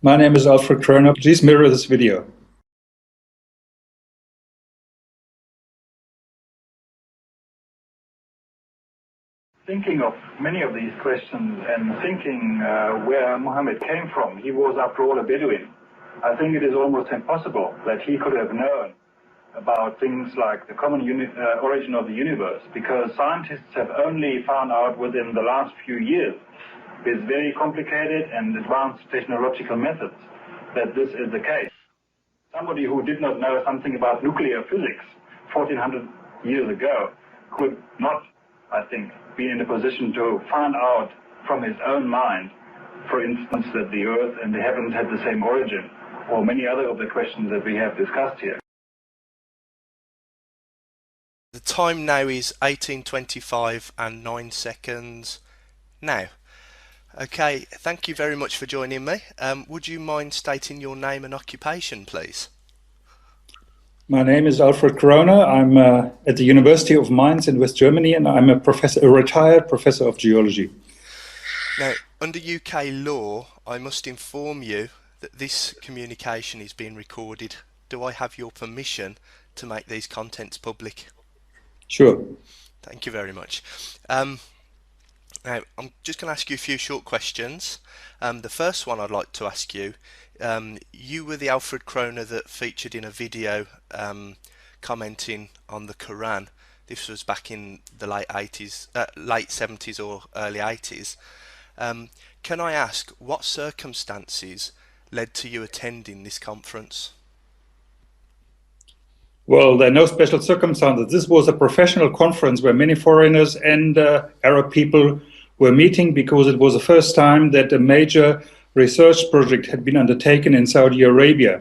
My name is Alfred Kröner. Please mirror this video. Thinking of many of these questions and thinking where Muhammad came from, he was after all a Bedouin. I think it is almost impossible that he could have known about things like the common origin of the universe, because scientists have only found out within the last few years, with very complicated and advanced technological methods, that this is the case. Somebody who did not know something about nuclear physics 1400 years ago could not, I think, be in a position to find out from his own mind, for instance, that the earth and the heavens had the same origin, or many other of the questions that we have discussed here. The time now is 18:25 and 9 seconds now. Okay, thank you very much for joining me. Would you mind stating your name and occupation, please? My name is Alfred Kröner. I'm at the University of Mainz in West Germany, and I'm a retired professor of geology. Now, under UK law, I must inform you that this communication is being recorded. Do I have your permission to make these contents public? Sure. Thank you very much. Now, I'm just going to ask you a few short questions. The first one I'd like to ask you, you were the Alfred Kröner that featured in a video commenting on the Qur'an. This was back in the late 70s or early 80s. Can I ask, what circumstances led to you attending this conference? Well, there are no special circumstances. This was a professional conference where many foreigners and Arab people were meeting, because it was the first time that a major research project had been undertaken in Saudi Arabia.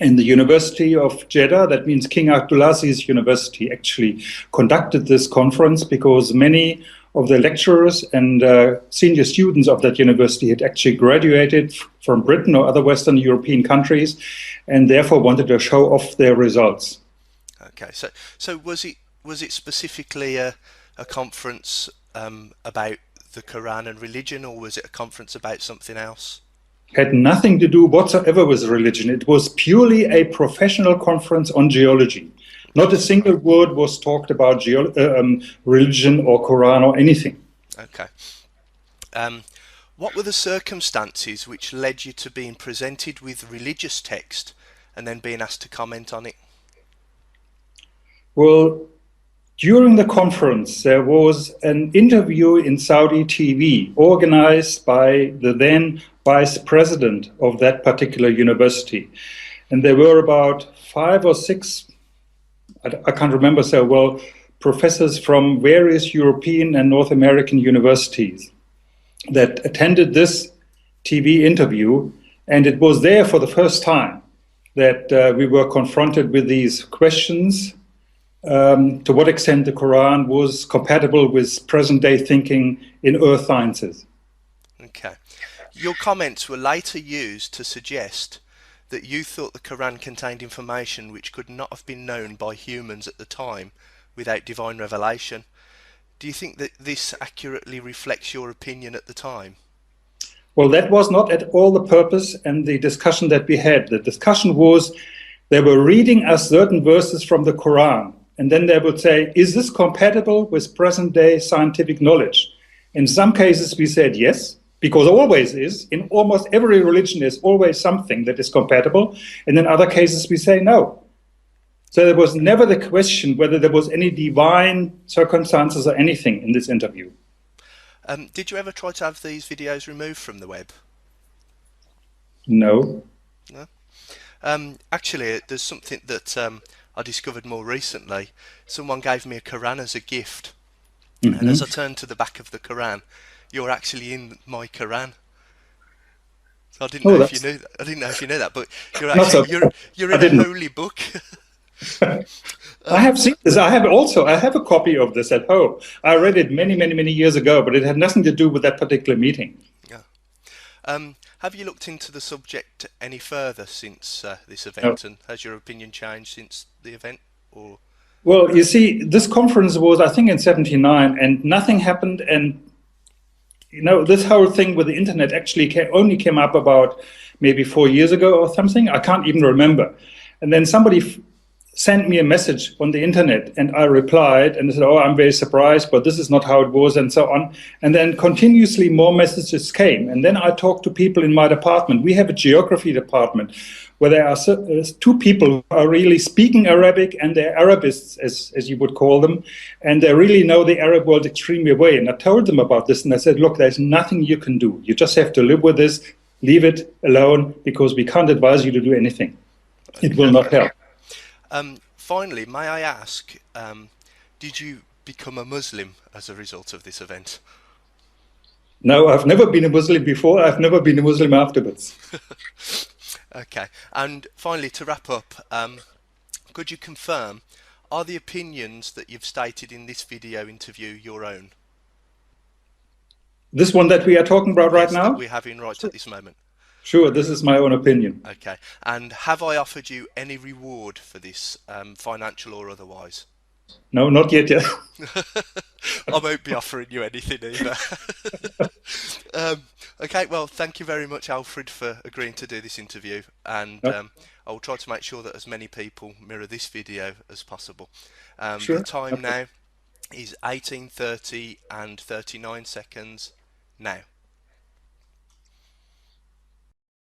And the University of Jeddah, that means King Abdulaziz's University, actually conducted this conference, because many of the lecturers and senior students of that university had actually graduated from Britain or other Western European countries, and therefore wanted to show off their results. Okay, so was it specifically a conference about the Quran and religion, or was it a conference about something else? Had nothing to do whatsoever with religion. It was purely a professional conference on geology. Not a single word was talked about religion or Quran or anything. Okay. What were the circumstances which led you to being presented with religious text and then being asked to comment on it? Well, during the conference, there was an interview in Saudi TV organized by the then vice president of that particular university. And there were about 5 or 6, I can't remember so well, professors from various European and North American universities that attended this TV interview. And it was there for the first time that we were confronted with these questions. To what extent the Quran was compatible with present-day thinking in earth sciences. Okay. Your comments were later used to suggest that you thought the Quran contained information which could not have been known by humans at the time without divine revelation. Do you think that this accurately reflects your opinion at the time? Well, that was not at all the purpose and the discussion that we had. The discussion was, they were reading us certain verses from the Quran, and then they would say, is this compatible with present-day scientific knowledge? In some cases we said yes, because always is. In almost every religion there's always something that is compatible. And in other cases we say no. So there was never the question whether there was any divine circumstances or anything in this interview. Did you ever try to have these videos removed from the web? No. No? Actually, there's something that I discovered more recently. Someone gave me a Quran as a gift, and as I turned to the back of the Quran, you're actually in my Quran. So I didn't know if you knew that. I didn't know if you knew that, but you're actually you're in a holy book. I have seen this. I have a copy of this at home. I read it many years ago, but it had nothing to do with that particular meeting. Yeah. Have you looked into the subject any further since this event, and has your opinion changed since the event? Or well, you see, this conference was, I think, in '79, and nothing happened. And this whole thing with the internet actually only came up about maybe 4 years ago or something. I can't even remember. And then somebody sent me a message on the internet, and I replied and I said, oh, I'm very surprised, but this is not how it was, and so on. And then continuously more messages came. And then I talked to people in my department. We have a geography department where there are two people who are really speaking Arabic, and they're Arabists, as you would call them, and they really know the Arab world extremely well. And I told them about this, and I said, look, there's nothing you can do. You just have to live with this, leave it alone, because we can't advise you to do anything. It will not help. Finally, may I ask, did you become a Muslim as a result of this event? No, I've never been a Muslim before. I've never been a Muslim afterwards. Okay. And finally, to wrap up, could you confirm, are the opinions that you've stated in this video interview your own? This one that we are talking about right now? That we're having right at this moment. Sure, this is my own opinion. Okay. And have I offered you any reward for this, financial or otherwise? No, not yet. I won't be offering you anything either. Okay, well, thank you very much, Alfred, for agreeing to do this interview. And I will try to make sure that as many people mirror this video as possible. Sure. The time now is 18:30 and 39 seconds now.